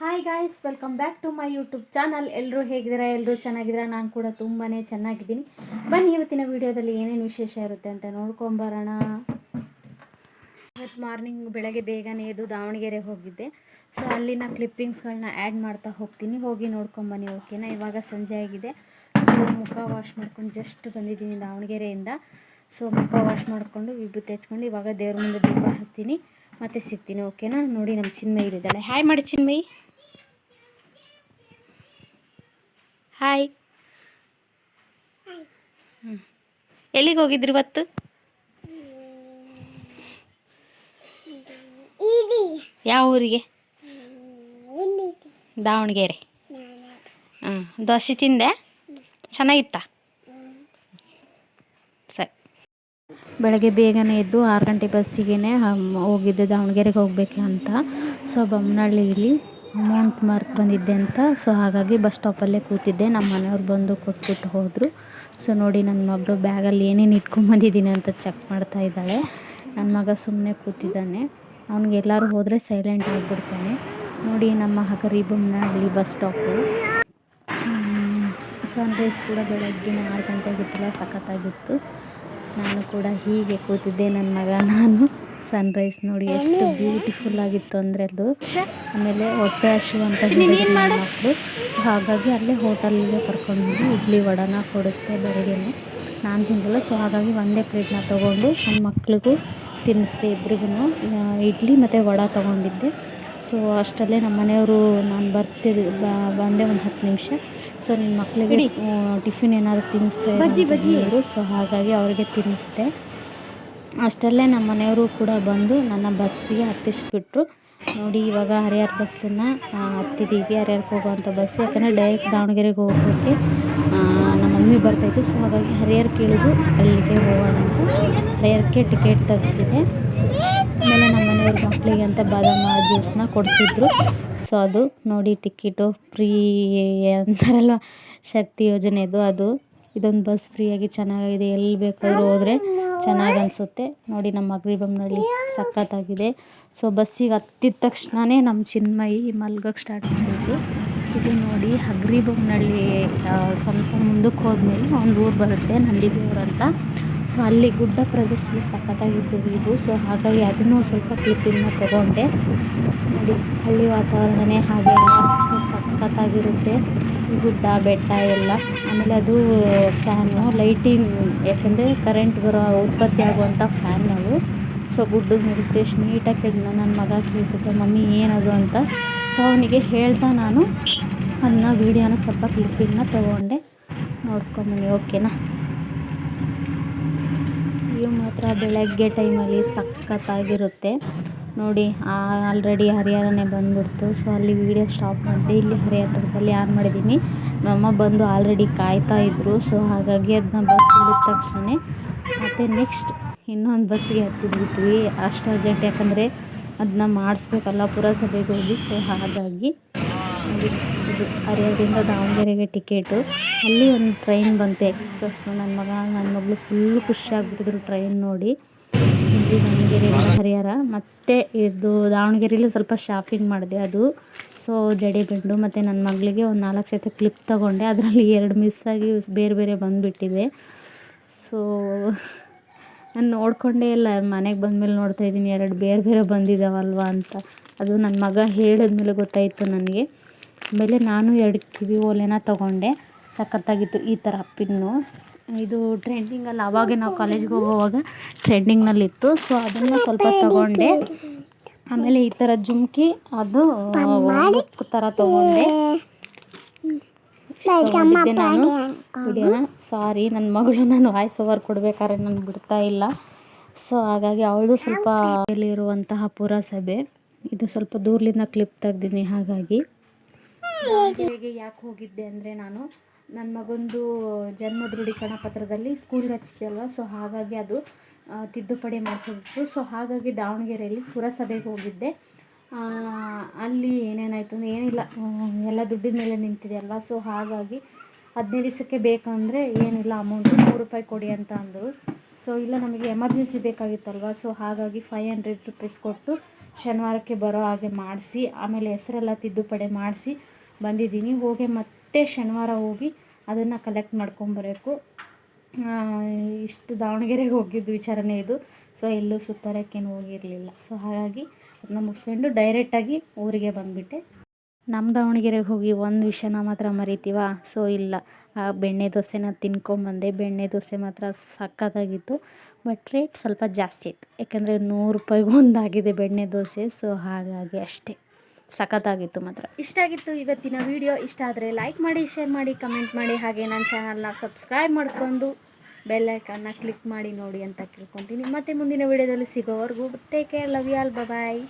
Hi guys, welcome back to my YouTube channel. ಎಲ್ಲರೂ ಹೇಗಿದ್ದೀರಾ? ಎಲ್ಲರೂ ಚೆನ್ನಾಗಿದ್ದೀರಾ? ನಾನು ಕೂಡ ತುಂಬಾ ಚೆನ್ನಾಗಿದ್ದೀನಿ. ಬನ್ನಿ ಇವತ್ತಿನ ವಿಡಿಯೋದಲ್ಲಿ ಏನೇನು ವಿಶೇಷ ಇರುತ್ತೆ ಅಂತ ನೋಡ್ಕೊಂಬರೋಣ. ಇವತ್ತು ಮಾರ್ನಿಂಗ್ ಬೆಳಗ್ಗೆ ಬೇಗನೆ ಎದ್ದು ದಾವಣಗೆರೆ ಹೋಗಿದ್ದೆ. ಸೊ ಅಲ್ಲಿನ ಕ್ಲಿಪ್ಪಿಂಗ್ಸ್ಗಳನ್ನ ಆ್ಯಡ್ ಮಾಡ್ತಾ ಹೋಗ್ತೀನಿ, ಹೋಗಿ ನೋಡ್ಕೊಂಬನ್ನಿ. ಓಕೆನಾ? ಇವಾಗ ಸಂಜೆ ಆಗಿದೆ. ಸೊ ಮುಖ ವಾಶ್ ಮಾಡ್ಕೊಂಡು ಜಸ್ಟ್ ಬಂದಿದ್ದೀನಿ ದಾವಣಗೆರೆಯಿಂದ. ಸೊ ಮುಖ ವಾಶ್ ಮಾಡಿಕೊಂಡು ವಿಭೂತಿ ಹಚ್ಕೊಂಡು ಇವಾಗ ದೇವ್ರ ಮುಂದೆ ದೀಪ ಹಚ್ತೀನಿ, ಮತ್ತೆ ಸಿಗ್ತೀನಿ. ಓಕೆನಾ? ನೋಡಿ ನಮ್ಮ ಚಿನ್ಮಯಿ ಇದ್ದಾಳೆ. ಹಾಯ್ ಮಾಡಿ ಚಿನ್ಮಯಿ. ಹಾಯ್. ಎಲ್ಲಿಗೆ ಹೋಗಿದ್ರಿ ಇವತ್ತು? ಯಾವ ಊರಿಗೆ? ದಾವಣಗೆರೆ. ದೋಸೆ ತಿಂದೆ? ಚೆನ್ನಾಗಿತ್ತಾ? ಸರಿ. ಬೆಳಗ್ಗೆ ಬೇಗನೆ ಎದ್ದು 6 ಗಂಟೆ ಬಸ್ಸಿಗೆ ಹೋಗಿದ್ದೆ ದಾವಣಗೆರೆಗೆ ಹೋಗಬೇಕು ಅಂತ. ಸೊ ಬೊಮ್ಮನಹಳ್ಳಿಲಿ ಅಮೌಂಟ್ ಮಾರ್ಕ್ ಬಂದಿದ್ದೆ ಅಂತ. ಸೊ ಹಾಗಾಗಿ ಬಸ್ ಸ್ಟಾಪಲ್ಲೇ ಕೂತಿದ್ದೆ. ನಮ್ಮ ಮನೆಯವ್ರು ಬಂದು ಕೊಟ್ಬಿಟ್ಟು ಹೋದರು. ಸೊ ನೋಡಿ ನನ್ನ ಮಗಳು ಬ್ಯಾಗಲ್ಲಿ ಏನೇನು ಇಟ್ಕೊಂಬಂದಿದ್ದೀನಿ ಅಂತ ಚೆಕ್ ಮಾಡ್ತಾ ಇದ್ದಾಳೆ. ನನ್ನ ಮಗ ಸುಮ್ಮನೆ ಕೂತಿದ್ದಾನೆ. ಅವ್ನಿಗೆ ಎಲ್ಲರೂ ಹೋದರೆ ಸೈಲೆಂಟ್ ಆಗಿಬಿಡ್ತಾನೆ. ನೋಡಿ ನಮ್ಮ ಹಗರಿಬೊಮ್ಮನಹಳ್ಳಿ ಬಸ್ ಸ್ಟಾಪು. ಸನ್ರೈಸ್ ಕೂಡ ಬೆಳಗ್ಗಿನ 6 ಗಂಟೆಗಿತ್ತಲ್ಲ, ಸಖತ್ತಾಗಿತ್ತು. ನಾನು ಕೂಡ ಹೀಗೆ ಕೂತಿದ್ದೆ, ನನ್ನ ಮಗ ನಾನು. ಸನ್ರೈಸ್ ನೋಡಿ ಎಷ್ಟು ಬ್ಯೂಟಿಫುಲ್ ಆಗಿತ್ತು ಅಂದರೆ ಅದು. ಆಮೇಲೆ ಹೊಟ್ಟೆ ಹಶು ಅಂತ ಮಕ್ಕಳು. ಸೊ ಹಾಗಾಗಿ ಅಲ್ಲೇ ಹೋಟೆಲ್ಗೆ ಕರ್ಕೊಂಡೋಗಿ ಇಡ್ಲಿ ವಡಾನ ಕೊಡಿಸ್ದೆ ಬೆಳಗ್ಗೆನೆ. ನಾನು ತಿಂದಿಲ್ಲ. ಸೊ ಹಾಗಾಗಿ ಒಂದೇ ಪ್ಲೇಟ್ನ ತೊಗೊಂಡು ನನ್ನ ಮಕ್ಳಿಗೂ ತಿನ್ನಿಸ್ದೆ. ಇಬ್ರಿಗೂ ಇಡ್ಲಿ ಮತ್ತು ವಡ ತೊಗೊಂಡಿದ್ದೆ. ಸೊ ಅಷ್ಟರಲ್ಲೇ ನಮ್ಮ ಮನೆಯವರು ನಾನು ಬಂದೆ ಒಂದು 10 ನಿಮಿಷ. ಸೊ ನಿಮ್ಮ ಮಕ್ಕಳಿಗೆ ಟಿಫಿನ್ ಏನಾದರೂ ತಿನ್ನಿಸ್ದೆ. ಸೊ ಹಾಗಾಗಿ ಅವ್ರಿಗೆ ತಿನ್ನಿಸ್ದೆ. ಅಷ್ಟರಲ್ಲೇ ನಮ್ಮ ಮನೆಯವರು ಕೂಡ ಬಂದು ನನ್ನ ಬಸ್ಸಿಗೆ ಹತ್ತಿಸ್ಬಿಟ್ರು. ನೋಡಿ ಇವಾಗ ಹರಿಹರ ಬಸ್ಸನ್ನು ಹತ್ತಿದ್ದೀವಿ. ಹರಿಹರಕ್ಕೆ ಹೋಗುವಂಥ ಬಸ್ಸು, ಯಾಕಂದರೆ ಡೈರೆಕ್ಟ್ ದಾವಣಗೆರೆಗೆ ಹೋಗೋಕ್ಕೆ ನಮ್ಮ ಮಮ್ಮಿ ಬರ್ತಾಯಿತ್ತು. ಸೊ ಹಾಗಾಗಿ ಹರಿಹರಕ್ಕೆ ಇಳಿದು ಅಲ್ಲಿಗೆ ಹೋಗೋಣ ಅಂತ ಹರಿಹರಕ್ಕೆ ಟಿಕೆಟ್ ತೆಗೆಸಿದೆ. ಆಮೇಲೆ ನಮ್ಮ ಮನೆಯವ್ರ ಮಕ್ಕಳಿಗೆ ಅಂತ ಬಾದಾಮ ಜ್ಯೂಸನ್ನ ಕೊಡಿಸಿದ್ರು. ಸೊ ಅದು ನೋಡಿ ಟಿಕೆಟು ಫ್ರೀ ಅಂತಾರಲ್ವ, ಶಕ್ತಿ ಯೋಜನೆದು ಅದು. ಇದೊಂದು ಬಸ್ ಫ್ರೀಯಾಗಿ ಚೆನ್ನಾಗಿದೆ. ಎಲ್ಲಿ ಬೇಕಾದರೂ ಹೋದರೆ ಚೆನ್ನಾಗಿ ಅನಿಸುತ್ತೆ. ನೋಡಿ ನಮ್ಮ ಹಗರಿಬೊಮ್ಮನಹಳ್ಳಿ ಸಖತ್ತಾಗಿದೆ. ಸೊ ಬಸ್ಸಿಗೆ ಹತ್ತಿದ ತಕ್ಷಣವೇ ನಮ್ಮ ಚಿನ್ಮಯಿ ಮಲ್ಗೋಕ್ಕೆ ಸ್ಟಾರ್ಟ್ ಮಾಡಿದ್ದು. ಇದು ನೋಡಿ ಹಗರಿಬೊಮ್ಮನಹಳ್ಳಿ ಸ್ವಲ್ಪ ಮುಂದಕ್ಕೆ ಹೋದ್ಮೇಲೆ ಒಂದು ಊರು ಬರುತ್ತೆ, ನಂದಿಬೇವೂರು ಅಂತ. ಸೊ ಅಲ್ಲಿ ಗುಡ್ಡ ಪ್ರದೇಶದಲ್ಲಿ ಸಖತ್ತಾಗಿದ್ದು ಇದು. ಸೊ ಹಾಗಾಗಿ ಅದನ್ನು ಸ್ವಲ್ಪ ಕ್ಲಿಪ್ಪಿಂಗ್ನ ತೊಗೊಂಡೆ. ನೋಡಿ ಹಳ್ಳಿ ವಾತಾವರಣನೇ ಹಾಗೆ ಅಲ್ಲ. ಸೊ ಸಖತ್ತಾಗಿರುತ್ತೆ ಗುಡ್ಡ ಬೆಟ್ಟ ಎಲ್ಲ. ಆಮೇಲೆ ಅದು ಫ್ಯಾನು ಲೈಟಿಂಗ್, ಯಾಕೆಂದರೆ ಕರೆಂಟ್ ಉತ್ಪತ್ತಿ ಆಗುವಂಥ ಫ್ಯಾನ್ ಅದು. ಸೊ ಗುಡ್ಡದ ಮೇಲೆ ಎಷ್ಟು ನೀಟಾಗಿ ಕೇಳಿದ ನನ್ನ ಮಗ ಕೇಳ್ತಿದ್ದೆ, ಮಮ್ಮಿ ಏನದು ಅಂತ. ಸೊ ಅವನಿಗೆ ಹೇಳ್ತಾ ನಾನು ಅದನ್ನ ವೀಡಿಯೋನ ಸ್ವಲ್ಪ ಕ್ಲಿಪ್ಪಿಂಗ್ನ ತೊಗೊಂಡೆ. ನೋಡ್ಕೊಂಬನ್ನಿ. ಓಕೆನಾ? ವ್ಯೂ ಮಾತ್ರ ಬೆಳಗ್ಗೆ ಟೈಮಲ್ಲಿ ಸಖತ್ತಾಗಿರುತ್ತೆ. ನೋಡಿ ಆಲ್ರೆಡಿ ಹರಿಹರನೇ ಬಂದುಬಿಡ್ತು. ಸೊ ಅಲ್ಲಿ ವೀಡಿಯೋ ಸ್ಟಾಪ್ ಮಾಡಿದೆ. ಇಲ್ಲಿ ಹರಿಹರದಲ್ಲಿ ಆನ್ ಮಾಡಿದ್ದೀನಿ. ನಮ್ಮಮ್ಮ ಬಂದು ಆಲ್ರೆಡಿ ಕಾಯ್ತಾ ಇದ್ದರು. ಸೊ ಹಾಗಾಗಿ ಅದನ್ನ ಬಸ್ ಇಳಿದ ತಕ್ಷಣ ಮತ್ತು ನೆಕ್ಸ್ಟ್ ಇನ್ನೊಂದು ಬಸ್ಸಿಗೆ ಹತ್ತಿದ್ಬಿಟ್ವಿ. ಅಷ್ಟು ಅರ್ಜೆಂಟ್, ಯಾಕಂದರೆ ಅದನ್ನ ಮಾಡಿಸ್ಬೇಕಲ್ಲ ಪುರಸಭೆಗೆ ಹೋಗಿ. ಸೊ ಹಾಗಾಗಿ ಇದು ಹರಿಹರದಿಂದ ದಾವಣಗೆರೆಗೆ ಟಿಕೆಟು. ಅಲ್ಲಿ ಒಂದು ಟ್ರೈನ್ ಬಂತು, ಎಕ್ಸ್ಪ್ರೆಸ್ಸು. ನನ್ನ ಮಗಳು ಫುಲ್ಲು ಖುಷಿಯಾಗ್ಬಿಟ್ಟಿದ್ರು ಟ್ರೈನ್ ನೋಡಿ. ಇಲ್ಲಿ ದಾವಣಗೆರೆಯಿಂದ ಹರಿಹರ, ಮತ್ತು ಇದು ದಾವಣಗೆರೆಯಲ್ಲಿ ಸ್ವಲ್ಪ ಶಾಪಿಂಗ್ ಮಾಡಿದೆ ಅದು. ಸೊ ಜಡೆಬೆಂಡು ಮತ್ತು ನನ್ನ ಮಗಳಿಗೆ ಒಂದು 4 ಜೊತೆ ಕ್ಲಿಪ್ ತೊಗೊಂಡೆ. ಅದರಲ್ಲಿ 2 ಮಿಸ್ಸಾಗಿ ಬೇರೆ ಬೇರೆ ಬಂದುಬಿಟ್ಟಿದೆ. ಸೊ ನಾನು ನೋಡಿಕೊಂಡೇ ಇಲ್ಲ, ಮನೆಗೆ ಬಂದಮೇಲೆ ನೋಡ್ತಾಯಿದ್ದೀನಿ 2 ಬೇರೆ ಬೇರೆ ಬಂದಿದ್ದಾವಲ್ವ ಅಂತ. ಅದು ನನ್ನ ಮಗ ಹೇಳಿದ್ಮೇಲೆ ಗೊತ್ತಾಯಿತು ನನಗೆ. ಆಮೇಲೆ ನಾನು 2 ಕಿವಿ ಓಲೆನ ತೊಗೊಂಡೆ. ಸಖತ್ತಾಗಿತ್ತು ಈ ಥರ ಪಿನ್ನು. ಇದು ಟ್ರೆಂಡಿಂಗಲ್ಲಿ ಆವಾಗೆ ನಾವು ಕಾಲೇಜ್ಗೆ ಹೋಗೋವಾಗ ಟ್ರೆಂಡಿಂಗ್ನಲ್ಲಿತ್ತು. ಸೊ ಅದನ್ನು ಸ್ವಲ್ಪ ತೊಗೊಂಡೆ. ಆಮೇಲೆ ಈ ಥರ ಜುಮ್ಕಿ, ಅದು ಬುಕ್ ಥರ ತೊಗೊಂಡೆ ನಾನು ವಿಡಿಯೋನ. ಸಾರಿ, ನನ್ನ ಮಗಳು ನಾನು ವಾಯ್ಸ್ ಓವರ್ ಕೊಡಬೇಕಾದ್ರೆ ನನಗೆ ಬಿಡ್ತಾ ಇಲ್ಲ. ಸೊ ಹಾಗಾಗಿ ಅವಳು ಸ್ವಲ್ಪ ಇರುವಂತಹ ಪುರಸಭೆ ಇದು ಸ್ವಲ್ಪ ದೂರದಿಂದ ಕ್ಲಿಪ್ ತೆಗ್ದೀನಿ. ಹಾಗಾಗಿ ಯಾಕೆ ಹೋಗಿದ್ದೆ ಅಂದರೆ, ನಾನು ನನ್ನ ಮಗಂದು ಜನ್ಮ ದೃಢೀಕರಣ ಪತ್ರದಲ್ಲಿ ಸ್ಕೂಲ್ಗೆ ಹಚ್ಚಿದೆ ಅಲ್ವ. ಸೊ ಹಾಗಾಗಿ ಅದು ತಿದ್ದುಪಡಿ ಮಾಡಿಸಿದ್ರು. ಸೊ ಹಾಗಾಗಿ ದಾವಣಗೆರೆಯಲ್ಲಿ ಪುರಸಭೆಗೆ ಹೋಗಿದ್ದೆ. ಅಲ್ಲಿ ಏನೇನಾಯಿತು ಅಂದರೆ, ಏನಿಲ್ಲ, ಎಲ್ಲ ದುಡ್ಡಿನ ಮೇಲೆ ನಿಂತಿದೆ ಅಲ್ವ. ಸೊ ಹಾಗಾಗಿ 15 ದಿವಸಕ್ಕೆ ಬೇಕಂದರೆ ಏನಿಲ್ಲ, ಅಮೌಂಟು 100 ರೂಪಾಯಿ ಕೊಡಿ ಅಂತ ಅಂದರು. ಸೊ ಇಲ್ಲ, ನಮಗೆ ಎಮರ್ಜೆನ್ಸಿ ಬೇಕಾಗಿತ್ತಲ್ವ. ಸೊ ಹಾಗಾಗಿ 500 ರೂಪೀಸ್ ಕೊಟ್ಟು ಶನಿವಾರಕ್ಕೆ ಬರೋ ಹಾಗೆ ಮಾಡಿಸಿ ಆಮೇಲೆ ಹೆಸರೆಲ್ಲ ತಿದ್ದುಪಡಿ ಮಾಡಿಸಿ ಬಂದಿದ್ದೀನಿ. ಹೋಗಿ ಮತ್ತೆ ಶನಿವಾರ ಹೋಗಿ ಅದನ್ನು ಕಲೆಕ್ಟ್ ಮಾಡ್ಕೊಂಬರಬೇಕು. ಇಷ್ಟು ದಾವಣಗೆರೆಗೆ ಹೋಗಿದ್ದು ವಿಚಾರನೇ ಇದು. ಸೊ ಎಲ್ಲೂ ಸುತ್ತಾರಕ್ಕೇನು ಹೋಗಿರಲಿಲ್ಲ. ಸೊ ಹಾಗಾಗಿ ಅದನ್ನ ಮುಗಿಸ್ಕೊಂಡು ಡೈರೆಕ್ಟಾಗಿ ಊರಿಗೆ ಬಂದುಬಿಟ್ಟೆ. ನಮ್ಮ ದಾವಣಗೆರೆಗೆ ಹೋಗಿ ಒಂದು ವಿಷಯನ ಮಾತ್ರ ಮರಿತೀವ. ಸೊ ಇಲ್ಲ, ಆ ಬೆಣ್ಣೆ ದೋಸೆನ ತಿನ್ಕೊಂಬಂದೆ. ಬೆಣ್ಣೆ ದೋಸೆ ಮಾತ್ರ ಸಖತ್ತಾಗಿತ್ತು. ಬಟ್ ರೇಟ್ ಸ್ವಲ್ಪ ಜಾಸ್ತಿ ಇತ್ತು, ಯಾಕೆಂದರೆ 100 ರೂಪಾಯಿಗೆ ಒಂದಾಗಿದೆ ಬೆಣ್ಣೆ ದೋಸೆ. ಸೊ ಹಾಗಾಗಿ ಅಷ್ಟೇ, ಸಖತ್ತಾಗಿತ್ತು ಮಾತ್ರ. ಇಷ್ಟ ಆಗಿತ್ತು ಇವತ್ತಿನ ವಿಡಿಯೋ. ಇಷ್ಟ ಆದರೆ ಲೈಕ್ ಮಾಡಿ, ಶೇರ್ ಮಾಡಿ, ಕಮೆಂಟ್ ಮಾಡಿ. ಹಾಗೆ ನನ್ನ ಚಾನಲ್ನ ಸಬ್ಸ್ಕ್ರೈಬ್ ಮಾಡಿಕೊಂಡು ಬೆಲ್ ಐಕಾನ್ನ ಕ್ಲಿಕ್ ಮಾಡಿ ನೋಡಿ ಅಂತ ಕೇಳ್ಕೊತೀನಿ. ಮತ್ತು ಮುಂದಿನ ವಿಡಿಯೋದಲ್ಲಿ ಸಿಗೋವರೆಗೂ take care, love you all, bye.